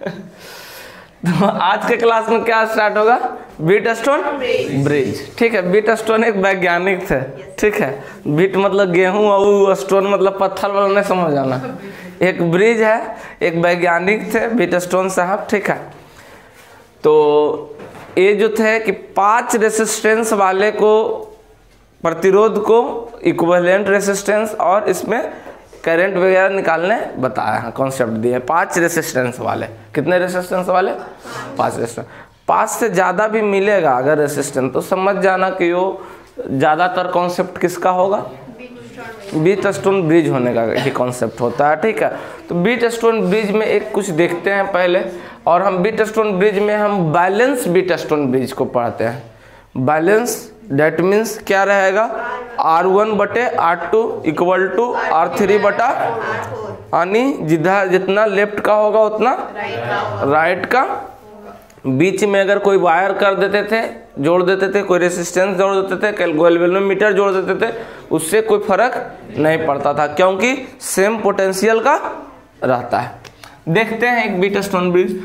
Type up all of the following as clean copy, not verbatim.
तो आज के क्लास में क्या स्टार्ट होगा? Wheatstone bridge. ठीक है, व्हीटस्टोन एक वैज्ञानिक थे। ठीक है, व्हीट मतलब गेहूं और स्टोन मतलब पत्थर वाला, नहीं समझ आना। एक ब्रिज है, एक वैज्ञानिक थे व्हीटस्टोन साहब। ठीक है, तो ये जो थे कि 5 रेसिस्टेंस वाले को, प्रतिरोध को इक्विवेलेंट रेसिस्टेंस और इसमें करंट वगैरह निकालने बताया है, कॉन्सेप्ट दिए। 5 रेसिस्टेंस वाले, कितने रेसिस्टेंस वाले? 5 रेसिस्टेंस। 5 से ज़्यादा भी मिलेगा अगर रेसिस्टेंस, तो समझ जाना कि वो ज़्यादातर कॉन्सेप्ट किसका होगा? व्हीटस्टोन ब्रिज होने का ही कॉन्सेप्ट होता है। ठीक है, तो व्हीटस्टोन ब्रिज में एक कुछ देखते हैं पहले, और हम व्हीटस्टोन ब्रिज में हम बैलेंस व्हीटस्टोन ब्रिज को पढ़ते हैं। बैलेंस डेट मीन्स क्या रहेगा? R1/R2 इक्वल टू R3/, यानी जितना लेफ्ट का होगा उतना राइट का। बीच में अगर कोई वायर कर देते थे, जोड़ देते थे, कोई रेसिस्टेंस जोड़ देते थे, गैल्वेनोमीटर जोड़ देते थे, उससे कोई फर्क नहीं पड़ता था, क्योंकि सेम पोटेंशियल का रहता है। देखते हैं एक व्हीटस्टोन ब्रिज।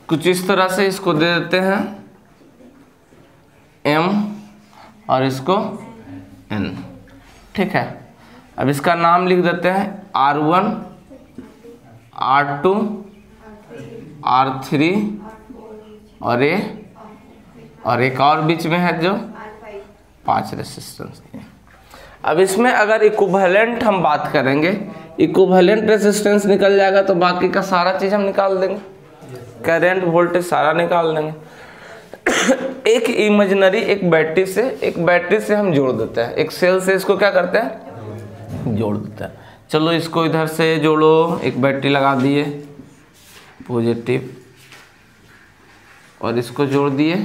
कुछ इस तरह से इसको दे देते हैं M और इसको N। ठीक है, अब इसका नाम लिख देते हैं R1, R2, R3 और एक और बीच में है जो 5 रेसिस्टेंस। अब इसमें अगर इक्विवेलेंट हम बात करेंगे, इक्विवेलेंट रेसिस्टेंस निकल जाएगा तो बाकी का सारा चीज़ हम निकाल देंगे, करंट वोल्टेज सारा निकाल देंगे। एक इमेजिनरी एक बैटरी से हम जोड़ देते हैं, एक सेल से इसको क्या करते हैं? जोड़ देते हैं। चलो इसको इधर से जोड़ो, एक बैटरी लगा दिए पॉजिटिव, और इसको जोड़ दिए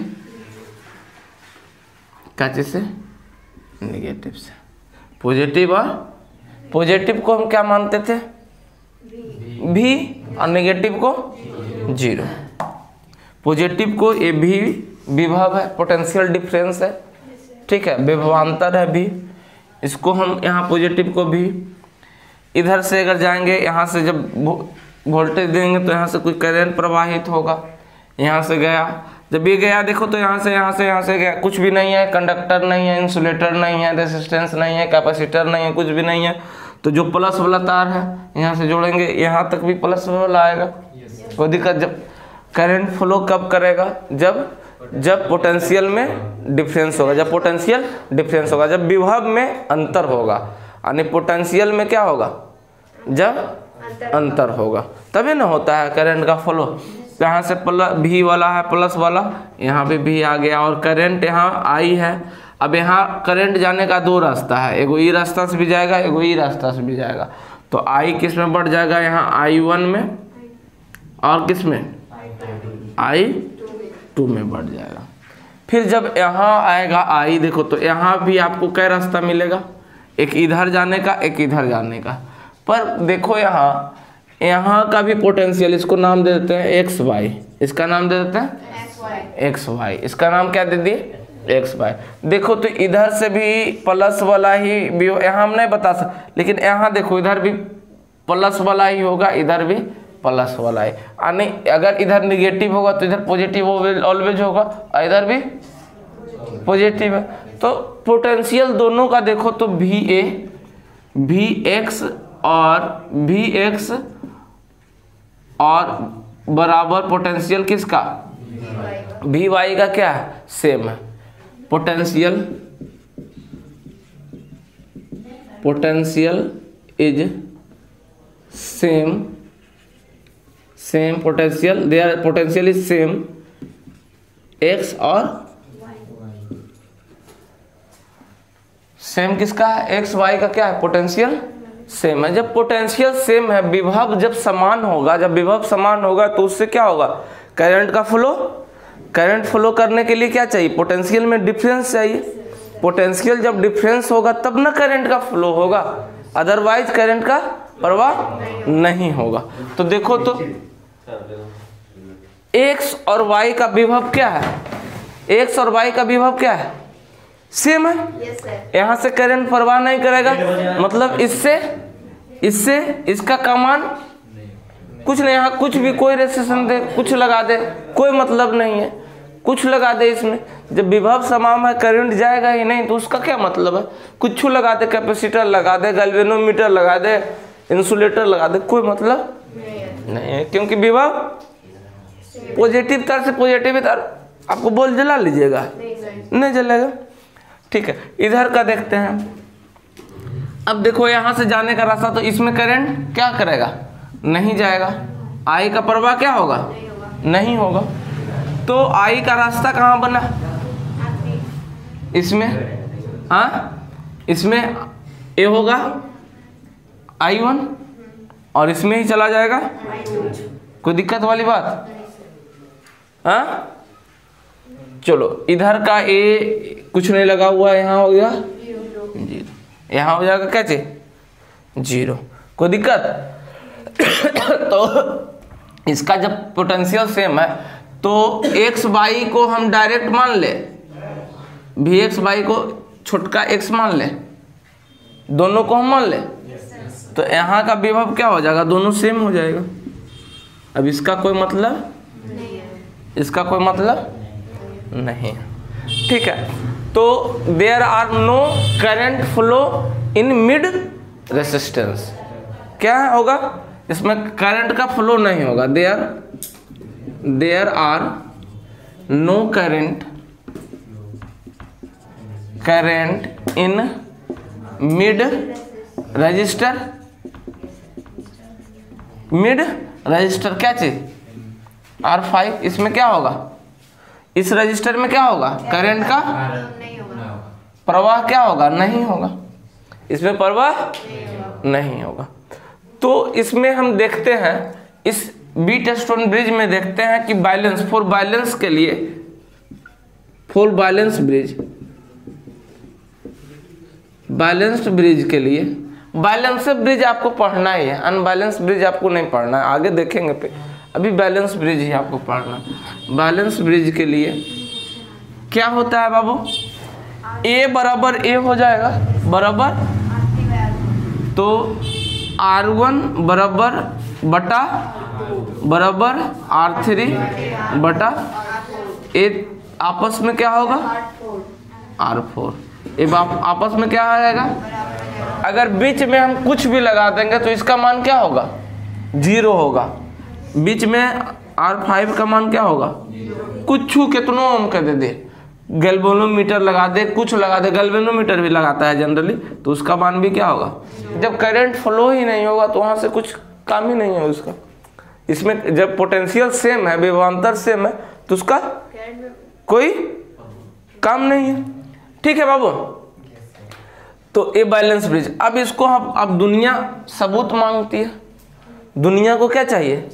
क्या चीज से? नेगेटिव से। पॉजिटिव, और पॉजिटिव को हम क्या मानते थे? भी, और नेगेटिव को 0। पॉजिटिव को ये भी विभव है, पोटेंशियल डिफरेंस है। ठीक है, विभवांतर है भी, इसको हम यहाँ पॉजिटिव को भी। इधर से अगर जाएंगे, यहाँ से जब वोल्टेज देंगे तो यहाँ से कोई करंट प्रवाहित होगा, यहाँ से गया, जब ये गया देखो तो यहाँ से गया, कुछ भी नहीं है, कंडक्टर नहीं है, इंसुलेटर नहीं है, रेसिस्टेंस नहीं है, कैपेसिटर नहीं है, कुछ भी नहीं है। तो जो प्लस वाला तार है यहाँ से जोड़ेंगे, यहाँ तक भी प्लस वाला आएगा, कोई दिक्कत। जब करंट फ्लो कब करेगा? जब पोटेंशियल में डिफरेंस होगा, जब विभव में अंतर होगा, यानी पोटेंशियल में क्या होगा? जब अंतर होगा तभी ना होता है करंट का फ्लो। यहाँ से भी वाला है, प्लस वाला, यहाँ पे भी आ गया, और करंट यहाँ आई है। अब यहाँ करंट जाने का 2 रास्ता है, एगो ई रास्ता से भी जाएगा, एगो ई रास्ता से भी जाएगा। तो आई किस में बढ़ जाएगा? यहाँ I1 में, और किस में? I2 में बढ़ जाएगा। फिर जब यहाँ आएगा I, देखो तो यहाँ भी आपको क्या रास्ता मिलेगा? एक इधर जाने का, एक इधर जाने का। पर देखो यहाँ का भी पोटेंशियल, इसको नाम दे देते हैं XY, इसका नाम दे देते हैं XY, इसका नाम क्या दे दिए? XY। देखो तो इधर से भी प्लस वाला ही, यहाँ हम नहीं बता सकते, लेकिन यहाँ देखो इधर भी प्लस वाला ही होगा, इधर भी प्लस वाला है, यानी अगर इधर नेगेटिव होगा तो इधर पॉजिटिव ऑलवेज होगा, और इधर भी पॉजिटिव है। तो पोटेंशियल दोनों का देखो तो Vx और बराबर पोटेंशियल किसका? Vy का क्या है? सेम है। Potential is same potential, their potential is same x और सेम किसका है? एक्स वाई का क्या है? पोटेंशियल सेम है। जब पोटेंशियल सेम है, विभव जब समान होगा, जब विभव समान होगा तो उससे क्या होगा, करंट का फ्लो। करंट फ्लो करने के लिए क्या चाहिए, पोटेंशियल में डिफरेंस चाहिए। पोटेंशियल जब डिफरेंस होगा तब ना करंट का फ्लो होगा, अदरवाइज करंट का प्रवाह नहीं होगा। तो देखो तो x और y का विभव क्या है, x और y का विभव क्या है, सेम है। यहाँ से करंट प्रवाह नहीं करेगा, मतलब इससे इसका का मान कुछ नहीं, यहाँ कुछ भी कोई रेजिस्टेंस दे, कुछ लगा दे, कोई मतलब नहीं है, कुछ लगा दे इसमें। जब विभव समान है करंट जाएगा ही नहीं, तो उसका क्या मतलब है, कुछ लगा दे, कैपेसिटर लगा दे, गैल्वेनोमीटर लगा दे, इंसुलेटर लगा दे, कोई मतलब नहीं है, क्योंकि विभव पॉजिटिव तार से पॉजिटिव तार, आपको बॉल जला लीजिएगा, नहीं जलेगा। ठीक है, इधर का देखते हैं। अब देखो यहाँ से जाने का रास्ता, तो इसमें करंट क्या करेगा, नहीं जाएगा। आई का प्रवाह क्या होगा, नहीं होगा। तो आई का रास्ता कहाँ बना, इसमें, हाँ इसमें ए होगा I1 और इसमें ही चला जाएगा, कोई दिक्कत वाली बात, हाँ। चलो इधर का ए कुछ नहीं लगा हुआ, यहाँ हो गया 0, यहाँ हो जाएगा क्या चीज 0, कोई दिक्कत। तो इसका जब पोटेंशियल सेम है तो एक्स वाई को हम डायरेक्ट मान ले, भी एक्स वाई को छोटका x मान ले, दोनों को हम मान ले, तो यहाँ का विभव क्या हो जाएगा, दोनों सेम हो जाएगा। अब इसका कोई मतलब नहीं है, इसका कोई मतलब नहीं है। ठीक है, तो there are no current flow in mid resistance, क्या होगा, इसमें करंट का फ्लो नहीं होगा। There are no current in mid resistor. Mid resistor क्या चीज, R5, इसमें क्या होगा, इस रजिस्टर में क्या होगा, करंट का प्रवाह क्या होगा, नहीं होगा, इसमें प्रवाह नहीं होगा। तो इसमें हम देखते हैं, इस व्हीटस्टोन ब्रिज में देखते हैं कि बैलेंस, फॉर बैलेंस के लिए, for balance bridge, balanced bridge के लिए, बैलेंस ब्रिज आपको पढ़ना ही है, अनबैलेंस ब्रिज आपको नहीं पढ़ना है, आगे देखेंगे पे, अभी बैलेंस ब्रिज ही आपको पढ़ना। बैलेंस ब्रिज के लिए क्या होता है बाबू, ए बराबर ए हो जाएगा, बराबर, तो R1 बराबर बटा बराबर R3 बटा ए, आपस में क्या होगा R4, ये आपस में क्या आ जाएगा। अगर बीच में हम कुछ भी लगा देंगे तो इसका मान क्या होगा, 0 होगा। बीच में R5 का मान क्या होगा, कुछ कितनों ओम का दे दे, गैल्वेनोमीटर लगा दे, कुछ लगा दे, गैल्वेनोमीटर भी लगाता है जनरली, तो उसका मान भी क्या होगा। जब करंट फ्लो ही नहीं होगा तो वहाँ से कुछ काम ही नहीं है उसका। इसमें जब पोटेंशियल सेम है, विभवांतर सेम है, तो उसका कोई काम नहीं है। ठीक है बाबू, तो ये बैलेंस ब्रिज। अब इसको हम, अब दुनिया सबूत मांगती है, दुनिया को क्या चाहिए,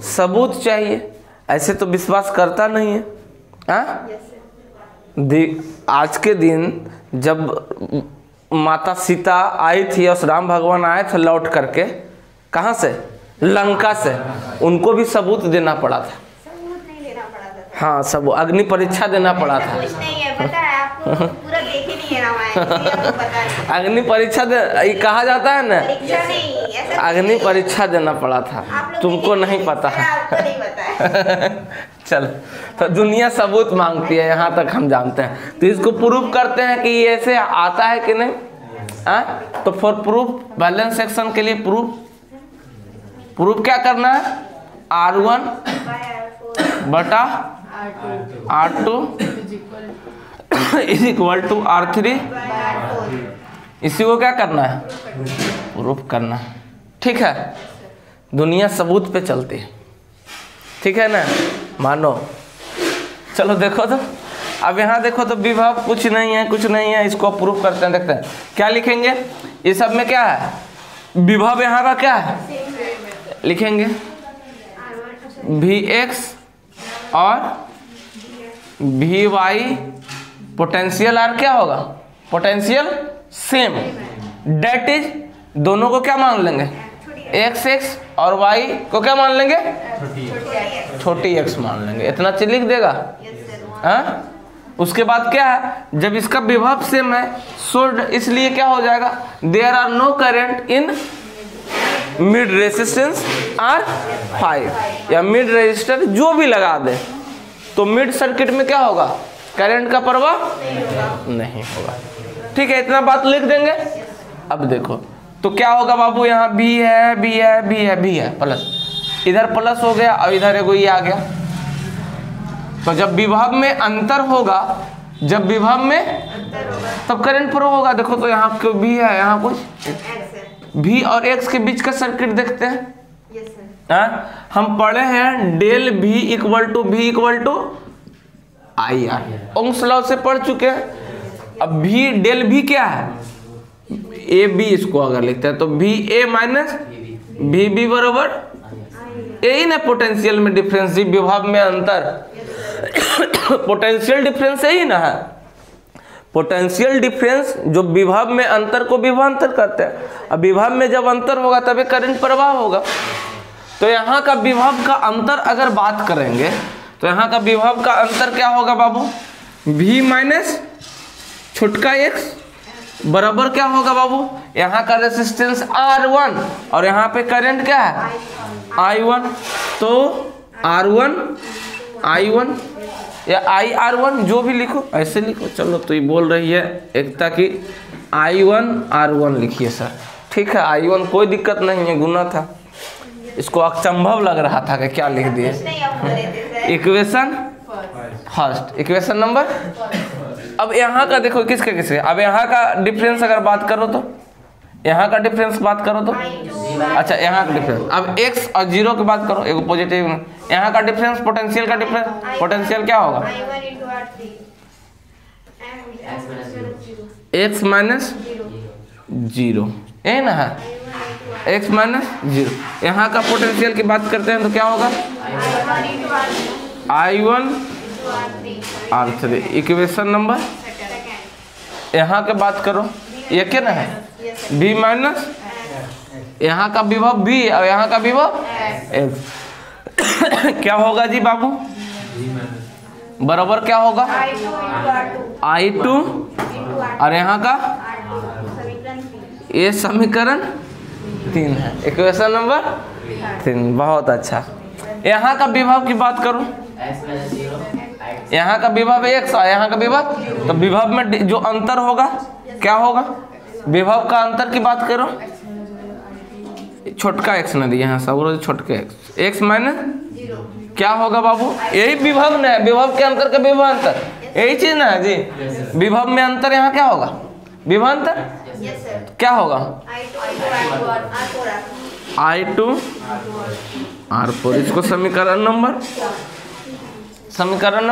सबूत चाहिए, ऐसे तो विश्वास करता नहीं है। हाँ, आज के दिन जब माता सीता आई थी और राम भगवान आए थे लौट करके, कहाँ से, लंका से, उनको भी सबूत देना पड़ा था। सबूत नहीं लेना पड़ा था, हाँ, सब अग्नि परीक्षा देना पड़ा था। कुछ नहीं है, पता है आपको, पूरा देखे नहीं है रामायण, इसलिए आपको पता नहीं। अग्नि परीक्षा दे, ये कहा जाता है ना, परीक्षा नहीं, ऐसा अग्नि परीक्षा देना पड़ा था, आप लोग तुमको नहीं पता है। आपको नहीं पता है। चल, तो दुनिया सबूत मांगती है, यहाँ तक हम जानते हैं। तो इसको प्रूफ करते हैं कि ये ऐसे आता है कि नहीं। तो फॉर प्रूफ, बैलेंस सेक्शन के लिए प्रूफ क्या करना है, R1 बटा R2 is equal to R3, इसी को क्या करना है, प्रूफ करना है। ठीक है, दुनिया सबूत पे चलती है, ठीक है ना, मानो। चलो देखो तो, अब यहाँ देखो तो विभव कुछ नहीं है, कुछ नहीं है, इसको प्रूफ करते हैं। देखते हैं क्या लिखेंगे, ये सब में क्या है, विभव यहाँ का क्या है, लिखेंगे वी एक्स और वी वाई, पोटेंशियल आर क्या होगा, पोटेंशियल सेम, डेट इज दोनों को क्या मान लेंगे, एक्स एक्स और वाई को क्या मान लेंगे, छोटी एक्स मान लेंगे। इतना चीज लिख देगा। हाँ, उसके बाद क्या है, जब इसका विभव सेम है सो इसलिए क्या हो जाएगा, there are no current in mid resistance R 5 या मिड रेजिस्टर जो भी लगा दे तो मिड सर्किट में क्या होगा, करंट का प्रवाह नहीं होगा। ठीक है, इतना बात लिख देंगे। अब देखो तो क्या होगा बाबू, यहाँ भी है भी है भी है भी है प्लस, इधर प्लस हो गया और इधर एगो ये आ गया। तो जब विभव में अंतर होगा, जब विभव में तब करंट प्रवाह होगा। देखो तो यहाँ क्यों भी है, यहाँ कुछ भी और एक्स के बीच का सर्किट देखते हैं। हम पढ़े हैं डेल भी equal to I R, Ohm's law से पढ़ चुके हैं। अब भी डेल भी क्या है, ए बी, इसको अगर लिखते हैं तो भी ए माइनस भी बी बराबर यही ना पोटेंशियल में डिफरेंस, जी विभव में अंतर पोटेंशियल डिफरेंस यही ना है, पोटेंशियल डिफरेंस जो विभव में अंतर को विभवांतर करते हैं। अब विभव में जब अंतर होगा तभी करंट प्रवाह होगा। तो यहाँ का विभव का अंतर अगर बात करेंगे तो यहाँ का विभव का अंतर क्या होगा बाबू, v माइनस छोटका x बराबर क्या होगा बाबू, यहाँ का रेजिस्टेंस R1 और यहाँ पे करंट क्या है I1। तो R1 I1 या IR1 जो भी लिखो ऐसे लिखो। चलो तो ये बोल रही है एकता की I1 R1 लिखिए सर। ठीक है, I1 कोई दिक्कत नहीं है, गुना था, इसको अचंभव लग रहा था कि क्या लिख दिए। Equation first, equation number. अब यहाँ का देखो किसके किसके, अब यहाँ का डिफरेंस अगर बात करो तो यहाँ का डिफरेंस बात करो तो अच्छा यहाँ का डिफरेंस, अब x और 0 की बात करो, एक पॉजिटिव में यहाँ का डिफरेंस, पोटेंशियल का डिफरेंस, पोटेंशियल क्या होगा x माइनस 0, यही ना है x माइनस 0। यहाँ का पोटेंशियल की बात करते हैं तो क्या होगा I1 R3, इक्वेशन नंबर। यहाँ के बात करो ये क्या ना है v माइनस, यहाँ का विभव v और यहाँ का विभव x क्या होगा जी बाबू, बराबर क्या होगा I2 और यहाँ का ये समीकरण 3 है, इक्वेशन नंबर 3। बहुत अच्छा। यहाँ का विभव की बात करो, यहाँ का विभव x और यहाँ का विभव, तो विभव में जो अंतर होगा क्या होगा, विभव का अंतर की बात करो, छोटका x न दिया यहाँ सब छोटके x माइनस क्या होगा बाबू, यही विभव न है, विभव के अंतर का विभव अंतर यही चीज ना है जी। विभव में अंतर यहाँ क्या होगा, विभव अंतर क्या होगा I2 R4, इसको समीकरण नंबर 4, समीकरण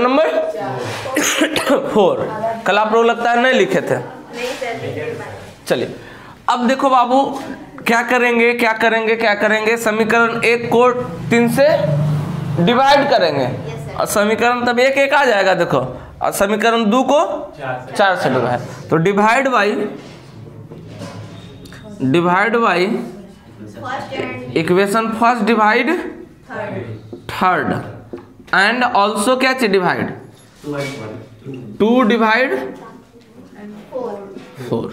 नंबर 4। कल आप लोग लगता है नहीं लिखे थे। चलिए अब देखो बाबू क्या करेंगे, समीकरण 1 को 3 से डिवाइड करेंगे और समीकरण तब 1 1 आ जाएगा। देखो और समीकरण 2 को 4 से डिवाइड, तो divide by equation first divide third and also क्या चीज डिवाइड 2 डिवाइड 4।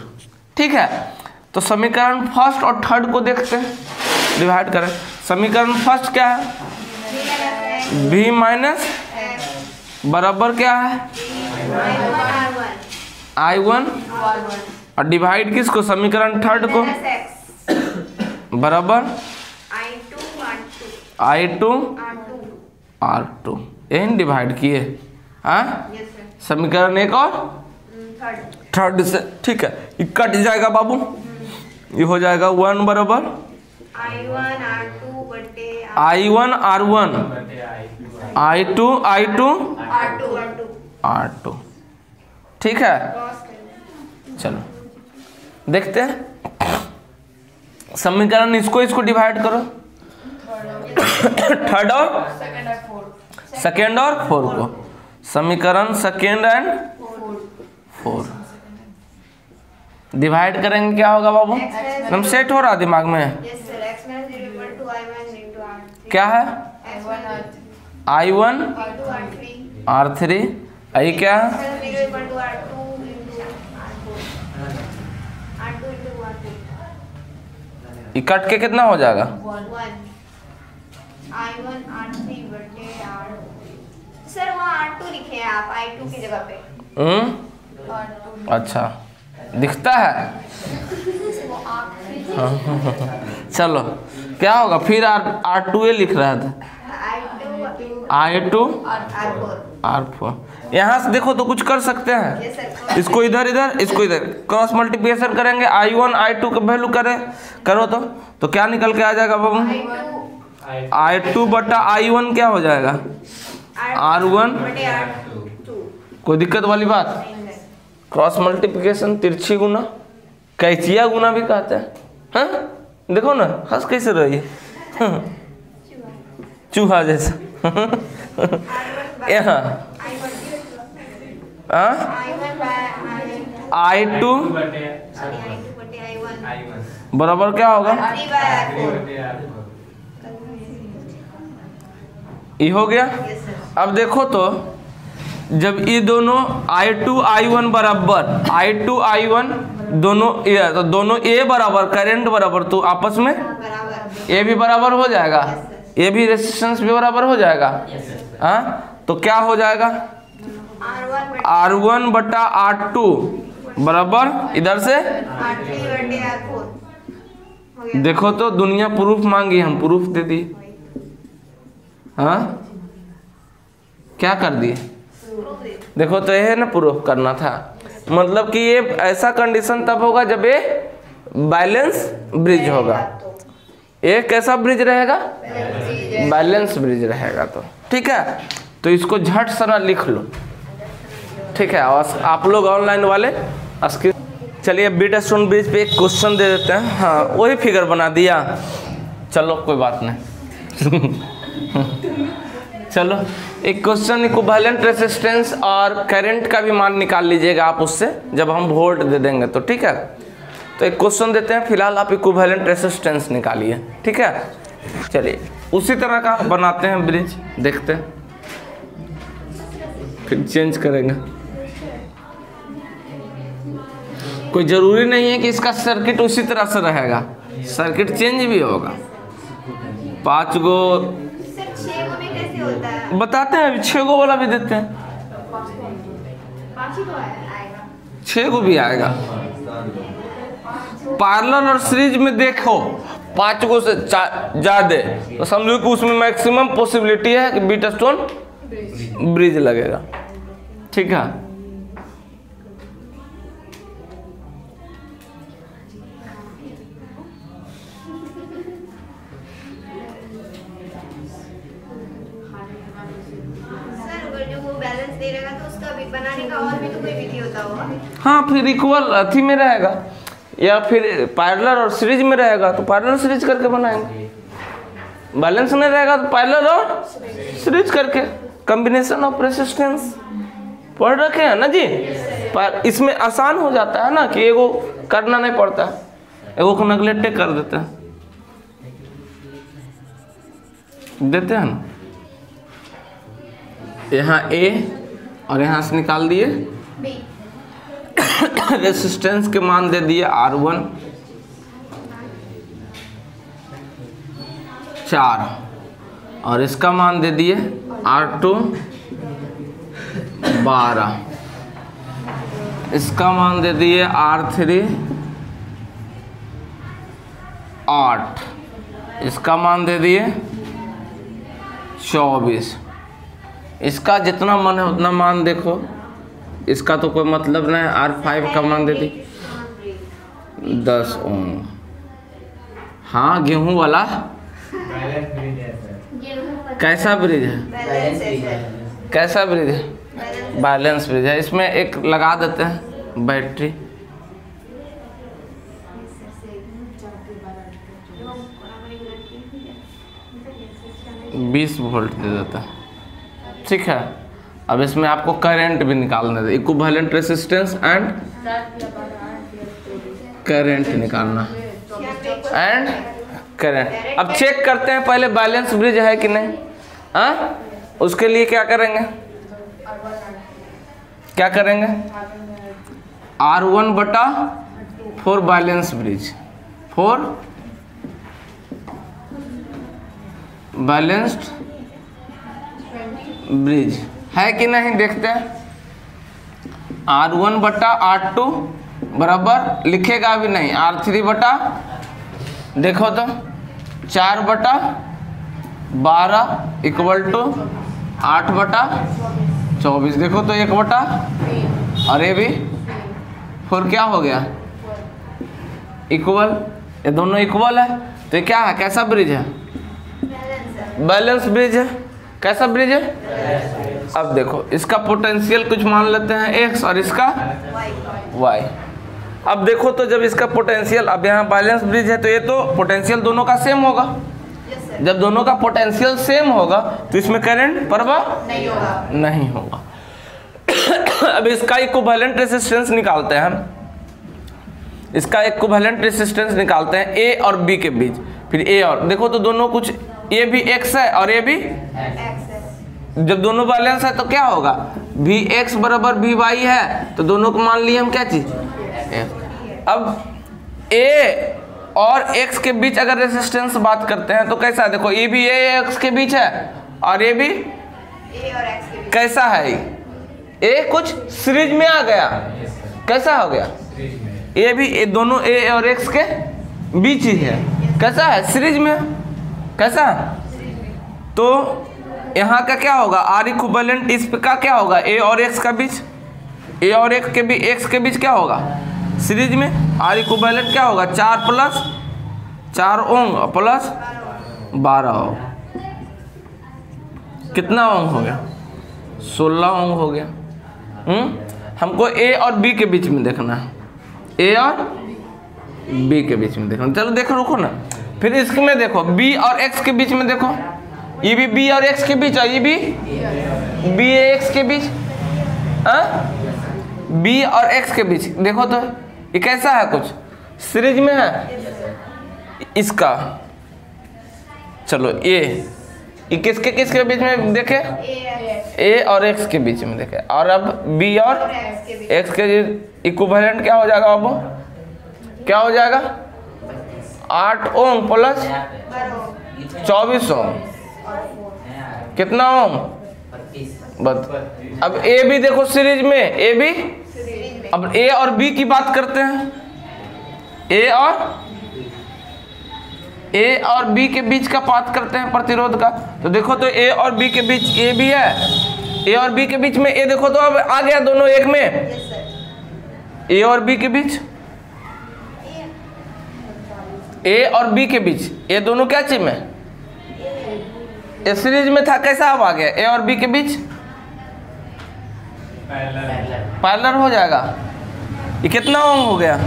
ठीक है, तो समीकरण फर्स्ट और थर्ड को देखते हैं, डिवाइड करें। समीकरण फर्स्ट क्या है, v माइनस बराबर क्या है I1 और डिवाइड किसको, समीकरण थर्ड को, बराबर I2 R2, यही डिवाइड किए। हाँ, समीकरण 1 और थर्ड से। ठीक है, ये कट जाएगा बाबू, ये हो जाएगा 1 बराबर I1 R1 I2 R2। ठीक है, चलो देखते हैं समीकरण, इसको डिवाइड करो। थर्ड और सेकेंड और फोर को, समीकरण सेकेंड एंड फोर डिवाइड करेंगे, क्या होगा बाबू? एकदम सेट हो रहा दिमाग में? क्या है? I1 R3, आई क्या है? कट के कितना हो जाएगा? सर वहाँ R2 लिखे हैं आप, I2 की जगह पे। अच्छा दिखता है। चलो क्या होगा फिर? R2 लिख रहा था, I2 R4। यहाँ से देखो तो कुछ कर सकते हैं, इसको इधर इधर, इसको इधर क्रॉस मल्टीप्लिकेशन करेंगे, I1 I2 का वैल्यू करो तो क्या निकल के आ जाएगा बाबू? I2 बटा I1 क्या हो जाएगा? R1। कोई दिक्कत वाली बात? क्रॉस मल्टीप्लिकेशन, तिरछी गुना, कैचिया गुना भी कहते हैं। हाँ देखो ना, हंस कैसे रही है, चूहा जैसा। यहाँ I2 बराबर क्या होगा? ये हो गया। अब देखो तो जब ये दोनों I2 I1 बराबर, I2 I1 दोनों तो दोनों A बराबर, करंट बराबर, तो आपस में A भी बराबर हो जाएगा, ये भी रेजिस्टेंस भी बराबर हो जाएगा। हाँ तो क्या हो जाएगा? R1 बटा R2 बराबर इधर से देखो तो दुनिया प्रूफ मांगी, हम प्रूफ दे दिए। हाँ क्या कर दिए? देखो तो ये ना प्रूफ करना था, मतलब कि ये ऐसा कंडीशन तब होगा जब ये बैलेंस ब्रिज होगा। ये कैसा ब्रिज रहेगा? बैलेंस ब्रिज रहेगा। तो ठीक है, तो इसको झट सना लिख लो, ठीक है। और आप लोग ऑनलाइन वाले चलिए बीटस्टोन ब्रिज पे एक क्वेश्चन दे देते हैं। हाँ वही फिगर बना दिया, चलो कोई बात नहीं। चलो एक क्वेश्चन, इक्विवेलेंट रेजिस्टेंस और करंट का भी मान निकाल लीजिएगा आप उससे, जब हम वोल्ट दे देंगे तो, ठीक है। तो एक क्वेश्चन देते हैं, फिलहाल आप इक्विवेलेंट रेजिस्टेंस निकालिए, ठीक है। चलिए उसी तरह का बनाते हैं ब्रिज, देखते हैं, फिर चेंज करेंगे। कोई जरूरी नहीं है कि इसका सर्किट उसी तरह से रहेगा, सर्किट चेंज भी होगा। 5 गो बताते हैं, अभी 6 गो वाला भी देते हैं, 6 गो भी आएगा। पैरेलल और सीरीज में देखो 5 गो से ज्यादा, तो समझो कि उसमें मैक्सिमम पॉसिबिलिटी है कि बीटस्टोन ब्रिज लगेगा, ठीक है। बनाने का और भी तो कोई विधि होता होगा। हाँ फिर इक्वल अथी में रहेगा, या फिर पैरेलल और सीरीज में रहेगा तो पैरेलल सीरीज करके बनाएंगे। बैलेंस में रहेगा तो पैरेलल और सीरीज करके, कॉम्बिनेशन ऑफ रेजिस्टेंस पढ़ रखे हैं ना जी। पर इसमें आसान हो जाता है ना कि एगो करना नहीं पड़ता है, एगो को नेगलेक्ट कर देते हैं, देते हैं ना। यहाँ A और यहाँ से निकाल दिए, रेजिस्टेंस के मान दे दिए R1 4 और इसका मान दे दिए R2 12, इसका मान दे दिए R3 8, इसका मान दे दिए 24। इसका जितना मन है उतना मान देखो, इसका तो कोई मतलब नहीं। R5 का मान दे दी 10 ओम। हाँ गेहूं वाला कैसा ब्रिज है? कैसा ब्रिज है? बैलेंस ब्रिज है। इसमें एक लगा देते हैं बैटरी, 20 वोल्ट दे देता है। ठीक है, अब इसमें आपको करंट भी निकालना है, इक्विवेलेंट रेसिस्टेंस एंड करंट निकालना एंड करंट। अब चेक करते हैं पहले बैलेंस ब्रिज है कि नहीं। हाँ, उसके लिए क्या करेंगे, क्या करेंगे, R1/4 balance bridge, 4 balanced bridge है कि नहीं देखते हैं। R1/R2 बराबर लिखेगा भी नहीं, R3 देखो तो 4/12 इक्वल टू 8/24। देखो तो 1 और ये भी 4 क्या हो गया, इक्वल, ये दोनों इक्वल है। तो ये क्या है, कैसा ब्रिज है, बैलेंस ब्रिज है। कैसा ब्रिज है। अब देखो इसका पोटेंशियल कुछ मान लेते हैं x और इसका y। अब देखो तो जब इसका पोटेंशियल, अब यहाँ बैलेंस ब्रिज है तो ये तो पोटेंशियल दोनों का सेम होगा। जब दोनों का पोटेंशियल सेम होगा तो इसमें करंट प्रवाह नहीं होगा। अब इसका इक्विवेलेंट रेसिस्टेंस निकालते हैं हम, इसका इक्विवेलेंट रेसिस्टेंस निकालते हैं a और b के बीच। फिर a और देखो तो दोनों कुछ, ये भी x है और ये भी x है। जब दोनों बैलेंस है तो क्या होगा, Vx बराबर Vy है, तो दोनों को मान लिए हम क्या चीज। अब a और x के बीच अगर रेसिस्टेंस बात करते हैं तो कैसा, देखो ये भी a x के बीच है और ये भी a और x के बीच। कैसा है, a कुछ सीरीज में आ गया, कैसा हो गया, ये भी, ये दोनों a और x के बीच ही है। कैसा है, सीरीज में। कैसा, तो यहाँ का क्या होगा, R इक्विवेलेंट इसका क्या होगा, a और x का बीच, a और x के बीच क्या होगा, सीरीज में। R इक्विवेलेंट क्या होगा, 4 + 4 ओम प्लस 12 ओम। कितना ओम हो गया, 16 ओम हो गया। हमको a और b के बीच में देखना है, a और b के बीच में देखना। चलो देखो, रुको ना, फिर इसमें देखो b और x के बीच में देखो, ये भी b और x के बीच और ये भी b x के बीच, b और x के बीच। देखो तो ये कैसा है, कुछ सीरीज में है इसका। चलो ये किसके किसके बीच में देखे, a और x के बीच में देखे। और अब b और x के इक्विवेलेंट क्या हो जाएगा, अब क्या हो जाएगा, 8 ओम प्लस 24 ओम। कितना ओम, 32। अब ए भी देखो सीरीज में, ए भी। अब ए और बी की बात करते हैं, ए और बी के बीच का बात करते हैं प्रतिरोध का। तो देखो तो ए और बी के बीच ए भी है, ए और बी के बीच में ए देखो तो अब आ गया दोनों एक में। ए और बी के बीच, ए और बी के बीच, ये दोनों क्या चीज में, ए सीरीज में था। कैसा अब आ गया, ए और बी के बीच पैरेलल हो जाएगा। ये कितना ओम हो गया,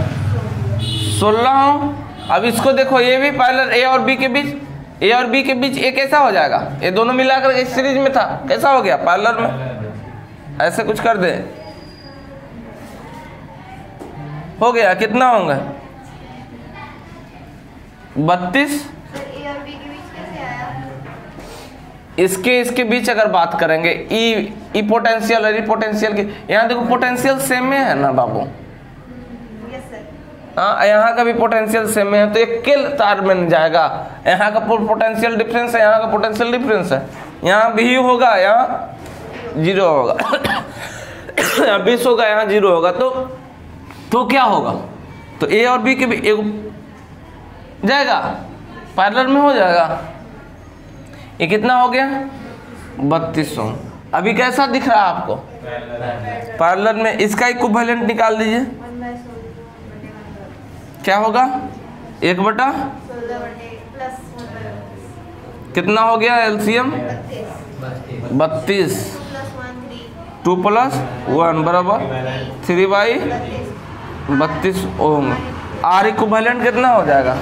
16 ओम। अब इसको देखो, ये भी पैरेलल, ए और बी के बीच, ए और बी के बीच ये कैसा हो जाएगा, ये दोनों मिलाकर इस सीरीज में था, कैसा हो गया, पैरेलल में। ऐसे कुछ कर दे, हो गया। कितना होंगे, 32। इसके बीच अगर बात करेंगे, ई पोटेंशियल और ई पोटेंशियल की, यहाँ देखो पोटेंशियल सेम में है ना बाबू। हाँ, यहाँ का भी पोटेंशियल सेम में है, तो एक किल तार में जाएगा। यहाँ का पोटेंशियल डिफरेंस है, यहाँ का पोटेंशियल डिफरेंस है। यहाँ भी होगा, यहाँ 0 होगा। यहाँ 20 होगा, यहाँ 0 होगा। तो क्या होगा, तो ए और बी के भी जाएगा, पैरेलल में हो जाएगा। ये कितना हो गया, 32 ओम। अभी कैसा दिख रहा है आपको, पैरेलल में। इसका इक्विवेलेंट निकाल दीजिए, क्या होगा, 1/16 कितना हो गया एलसीएम, 32। 2 + 1 बराबर 3/32 ओम। आर इक्विवेलेंट कितना हो जाएगा,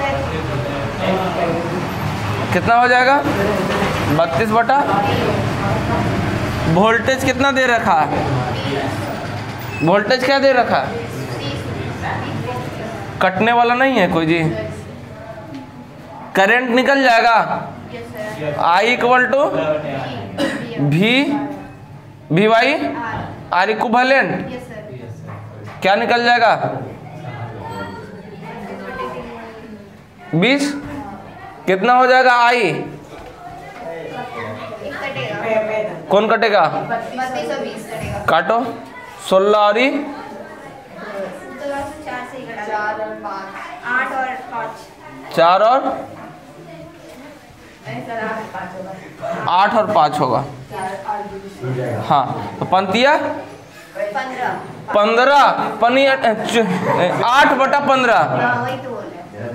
कितना हो जाएगा 32 बटा, वोल्टेज कितना दे रखा है, वोल्टेज क्या दे रखा है, कटने वाला नहीं है कोई जी, करंट निकल जाएगा। I equal to V by R equivalent क्या निकल जाएगा 20, कितना हो जाएगा आई, कौन कटेगा, 3220 कटेगा। काटो 16 और 4 और 8 और 5 होगा। हाँ तो पंतिया 15 पनी 8 बटा 15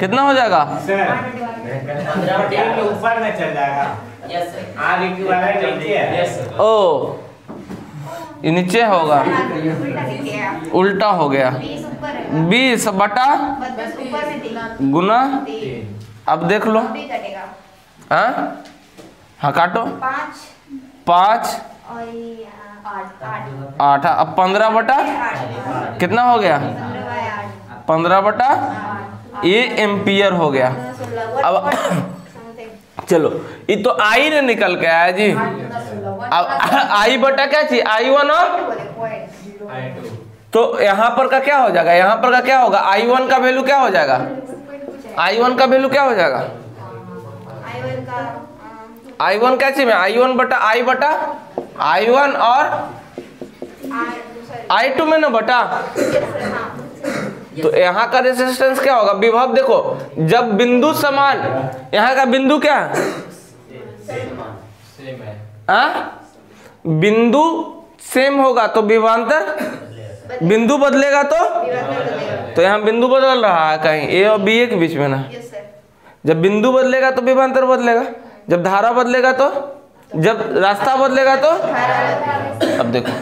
कितना हो जाएगा, ऊपर में चल जाएगा। आर इक्विवेलेंट नीचे है। ओ ये नीचे होगा, उल्टा हो गया। 20 बटा गुना, अब देख लो, हाँ हाँ काटो 5 8, अब 15 बटा कितना हो गया 15 बटा ये एम्पियर हो गया। अब चलो ये तो आई ने निकल के आया जी, अब आई बटा क्या चाहिए, I1 और तो यहाँ पर का क्या हो जाएगा, यहाँ पर का क्या होगा, I1 का वैल्यू क्या हो जाएगा, I1 का वैल्यू क्या हो जाएगा, I1 क्या चाहिए, I1 बटा I बटा I1 और I2 में ना बटा, तो यहाँ का रेजिस्टेंस क्या होगा, विभव देखो जब बिंदु समान, यहाँ का बिंदु क्या है, बिंदु सेम होगा तो विभवांतर, बिंदु बदलेगा तो यहाँ बिंदु बदल रहा है कहीं ए और बी ए के बीच में ना, जब बिंदु बदलेगा तो विभवांतर बदलेगा, जब धारा बदलेगा तो, जब रास्ता बदलेगा तो, अब देखो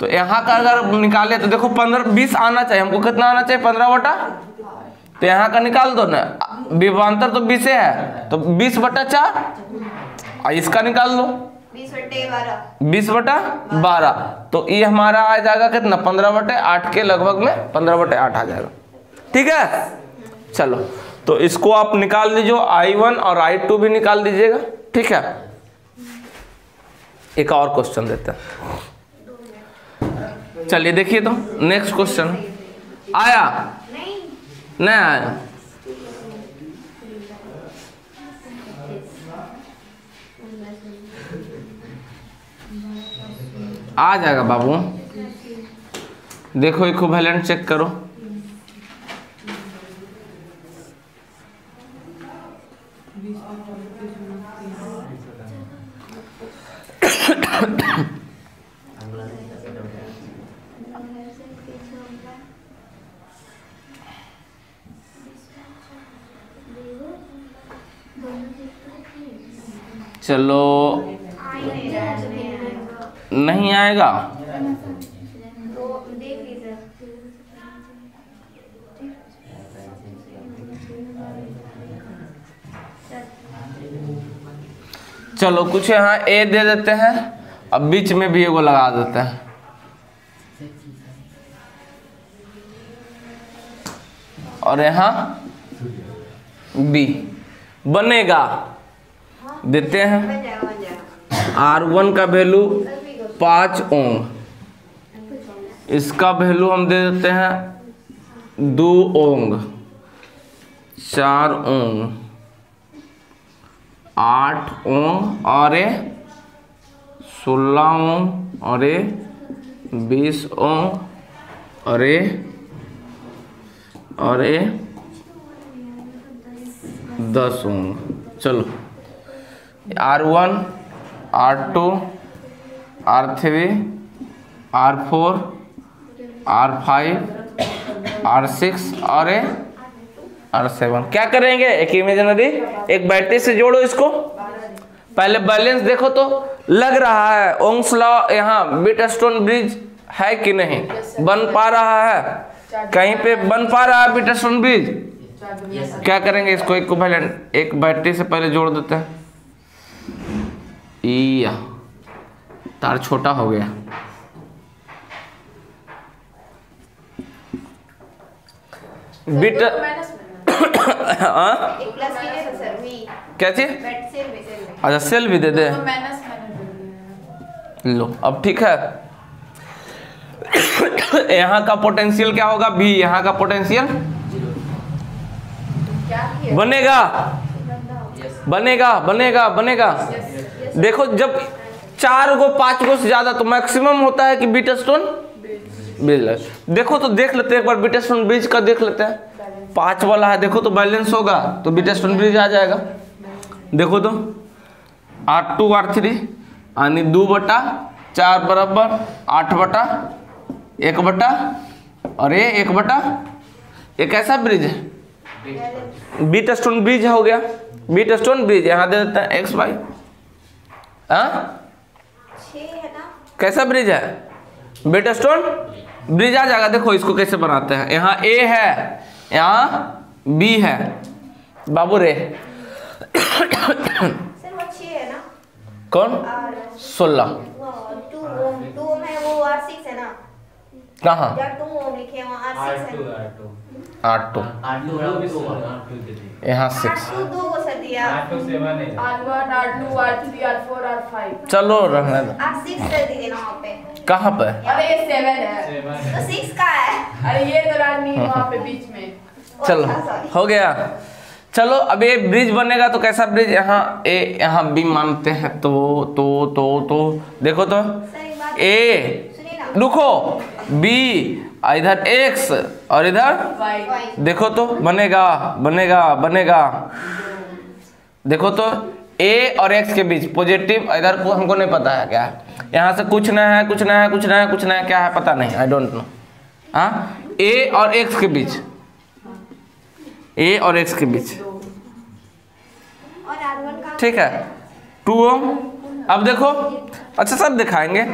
तो यहाँ का अगर निकाले तो देखो 20 आना चाहिए हमको, कितना आना चाहिए 15 बटा, तो यहाँ का निकाल दो ना, विभवांतर तो 20 है तो 20 बटा 4, इसका निकाल दो 20 बटा 12, तो ये हमारा आ जाएगा कितना 15 बटे 8 के लगभग में 15 बटे 8 आ जाएगा। ठीक है चलो तो इसको आप निकाल दीजिए, I1 और I2 भी निकाल दीजिएगा। ठीक है एक और क्वेश्चन देते हैं, चलिए देखिए तो नेक्स्ट क्वेश्चन आया नहीं आया, आ जाएगा बाबू, देखो इक्विवेलेंट चेक करो, चलो नहीं आएगा, चलो कुछ यहाँ ए दे देते हैं, अब बीच में भी एगो लगा देते हैं, और यहाँ बी बनेगा, देते हैं R1 का वैल्यू 5 ओम, इसका वैल्यू हम दे देते हैं 2 ओम, 4 ओम, 8 ओम और 16 ओम और 20 ओम और 10 ओम। चलो R1 R2 R3 R4 R5 R6 और R7 क्या करेंगे, एक इमेजिनरी एक बैटरी से जोड़ो इसको, पहले बैलेंस देखो तो लग रहा है ओम्स लॉ यहाँ व्हीटस्टोन ब्रिज है कि नहीं, बन पा रहा है, कहीं पे बन पा रहा है व्हीटस्टोन ब्रिज, क्या करेंगे इसको इक्विवेलेंट, एक बैटरी से पहले जोड़ देते हैं। या तार छोटा हो गया। बिट एक प्लस भी है सर भी क्या चीज? बैट सेल में अच्छा सेल भी दे दे। लो अब ठीक है। यहाँ का पोटेंशियल क्या होगा? बी। यहाँ का पोटेंशियल बनेगा बनेगा बनेगा बनेगा। देखो जब 4 गो 5 गो से ज्यादा तो मैक्सिमम होता है कि बीटस्टोन ब्रिज। देखो तो देख लेते हैं एक बार बीटस्टोन ब्रिज का देख लेते हैं। 5 वाला है, देखो तो बैलेंस होगा तो बीटस्टोन ब्रिज आ जाएगा। देखो तो R2 R3 यानी 2/4 बराबर 8/1 और ये 1/। ये कैसा ब्रिज है? बीटस्टोन ब्रिज हो गया। बीटस्टोन ब्रिज यहाँ दे देते हैं XY। हाँ 6 है ना। कैसा ब्रिज है? बीटस्टोन ब्रिज आ जाएगा। देखो इसको कैसे बनाते हैं। यहाँ A है, यहाँ B है बाबू रे। सर वो 6 है ना। कौन? 16। 2 ओम है वो R6 है ना। कहाँ? या 2 ओम लिखे हैं वहाँ R6 है। 8 यहाँ 6। R2 2 को सर दिया। R1 R2 R3 R4 R5। चलो रहने दो। R6 कर दीजिए ना वहाँ पे। कहाँ पे? अरे ये 7 है। तो 6 का है। अरे ये तो रानी वहाँ पे बीच में। चलो sorry। हो गया। चलो अब ये ब्रिज बनेगा तो कैसा ब्रिज? यहाँ A यहाँ B मानते हैं तो देखो तो सर एक बात A सुनिए ना। रुको B इधर X और इधर Y। देखो तो बनेगा बनेगा बनेगा। देखो तो A और X के बीच पॉजिटिव, इधर को हमको नहीं पता है क्या है। यहाँ से कुछ ना है कुछ ना है कुछ ना है कुछ ना है, क्या है पता नहीं, आई डोंट नो। हाँ A और X के बीच, A और X के बीच और R1 का ठीक है 2 ओम। अब देखो अच्छा सब दिखाएंगे।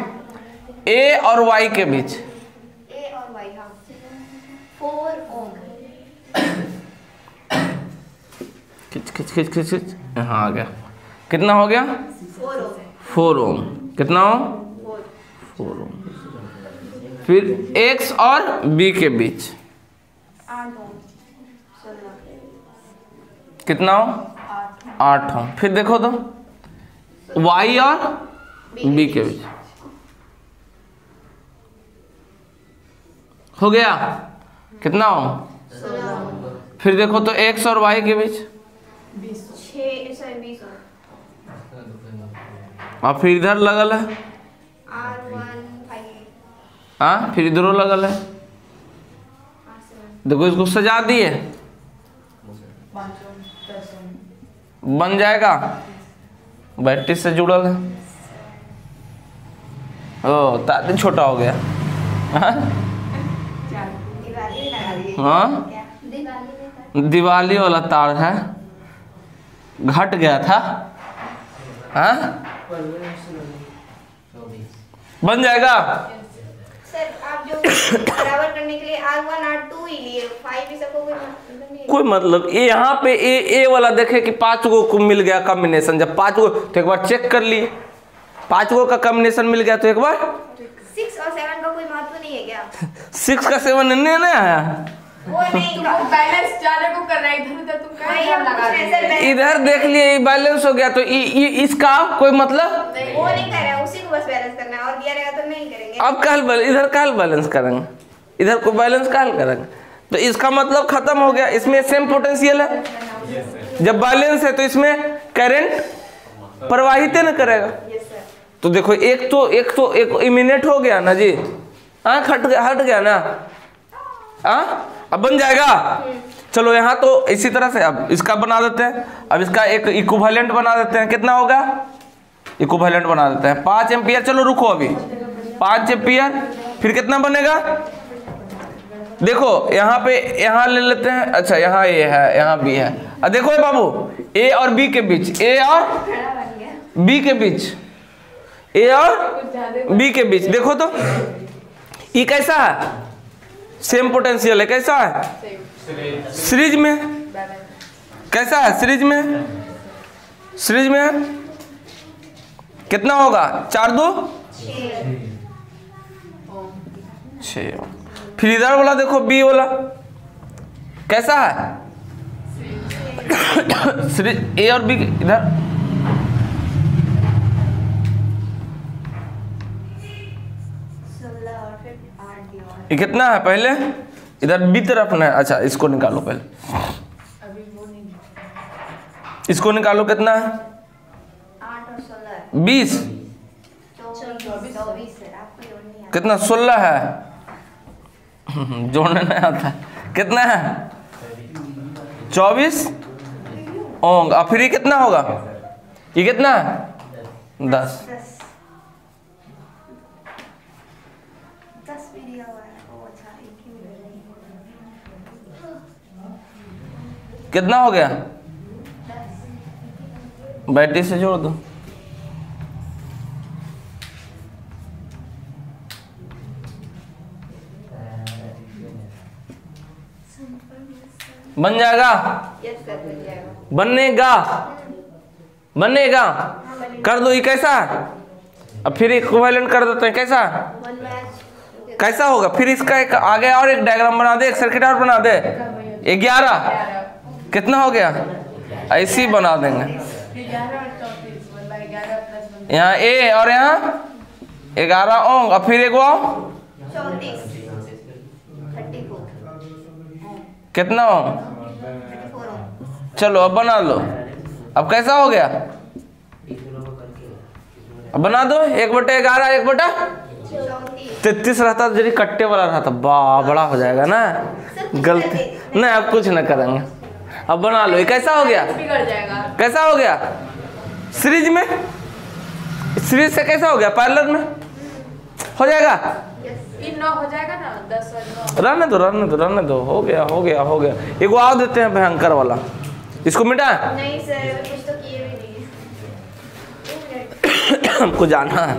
A और Y के बीच A और Y हाँ 4 ओम। खिच खिच खिच खिच खिच यहाँ आ गया। कितना हो गया? 4 ओम। 4 ओम। कितना ओम? 4 ओम। फिर X और B के बीच 8 ओम। कितना ओम? 8 ओम। फिर देखो तो Y और B के बीच हो गया कितना ओम? 16 ओम। फिर देखो तो X और Y के बीच 20 ओम। और फिर इधर लगल है। R1 5 हाँ फिर इधरों लगल है। देखो इसको सजा दिए बन जाएगा। बैटरी से जुड़ल है। ओ तार छोटा हो गया। हाँ दिवाली लगा दी। हाँ क्या? दिवाली में दिवाली वाला तार है, घट गया था। हाँ बन जाएगा। सर आप जो बराबर करने के लिए R1 R2 ही लिए 5 सबको कोई मतलब नहीं। कोई मतलब ये यहाँ पे ए वाला देखे कि 5 गो को मिल गया कॉम्बिनेशन। जब 5 गो तो एक बार चेक कर लिए, 5 गो का कॉम्बिनेशन मिल गया तो एक बार 6 और 7 का कोई महत्व नहीं है क्या? 6 का 7 नहीं आया। वो नहीं तुमको बैलेंस जाने को कर रहा है इधर उधर तुम वही क्या हम लगा पूछ रहे हैं, सर, रहे हो? इधर देख लिए बैलेंस हो गया तो इसका कोई मतलब। वो नहीं कर रहा है, उसी को बस बैलेंस करना है और दिया रहेगा तो नहीं करेंगे। अब कल इधर कल बैलेंस करेंगे, इधर को बैलेंस कल करेंगे तो इसका मतलब खत्म हो गया। इसमें सेम पोटेंशियल है, जब बैलेंस है तो इसमें करंट प्रवाहित न करेगा। Yes sir. तो देखो एक इमिनेट हो गया ना जी। हाँ हट गया ना। हाँ अब बन जाएगा। चलो यहाँ तो इसी तरह से अब इसका बना देते हैं। अब इसका एक इक्विवेलेंट बना देते हैं। कितना होगा? इक्विवेलेंट बना देते हैं 5 एम्पियर। चलो रुको अभी 5 एम्पियर। फिर कितना बनेगा? देखो यहाँ ले लेते हैं। अच्छा यहाँ A है यहाँ B है। अब देखो बाबू A और B के बीच, A और B के बीच, A और B के बीच देखो तो ये कैसा है? सेम पोटेंशियल है। कैसा है? सीरीज में कैसा है सीरीज में? सीरीज में कितना होगा? 4 2 6। फिर इधर वाला देखो, बी वाला कैसा है? सीरीज ए और बी इधर ये कितना है? पहले इधर बी तरफ ना, अच्छा इसको निकालो पहले, इसको निकालो। कितना है? 8 और 16 20। 24 सर, आपको जोड़नी है। कितना? 16 है। जोड़ने नहीं आता। कितना है? 24 ओंग। और फिर ये कितना होगा? ये कितना है? 10। 10 भी दिया हुआ है। ओ अच्छा, एक ही मिल रही है। कितना हो गया? बैटरी से जोड़ दो। बन जाएगा? यस सर, बन जाएगा। बनेगा? बनेगा? कर दो। ये कैसा है? अब फिर इक्विवेलेंट कर देते हैं। कैसा? 1 मैच कैसा होगा? फिर इसका एक आगे और एक डायग्राम बना दे, एक सर्किट और बना दे। 11 कितना हो गया? ऐसे ही बना देंगे। 11 और 34 मतलब 11 प्लस 1। यहाँ ए और यहाँ 11 ओंग। और फिर एक वो 34 34 कितना ओंग? 34 चलो अब बना लो। अब कैसा हो गया? अब बना दो। 1/11 1/33 34 रहता तो जरी कट्टे वाला रहता, बड़ा हो जाएगा ना। गलती नहीं, अब कुछ ना करेंगे। अब बना लो। ये कैसा हो गया? बिगड़ जाएगा। कैसा हो गया? सीरीज में, सीरीज से कैसा हो गया? पैरेलल में हो जाएगा। ये 9 हो जाएगा ना, 10 और 9। रहने दो, रहने दो, रहने दो। हो गया, हो गया, हो गया। एक और देते हैं भयंकर वाला। इसको मिटा। नहीं सर, कुछ तो किए भी नहीं। हमको जाना है।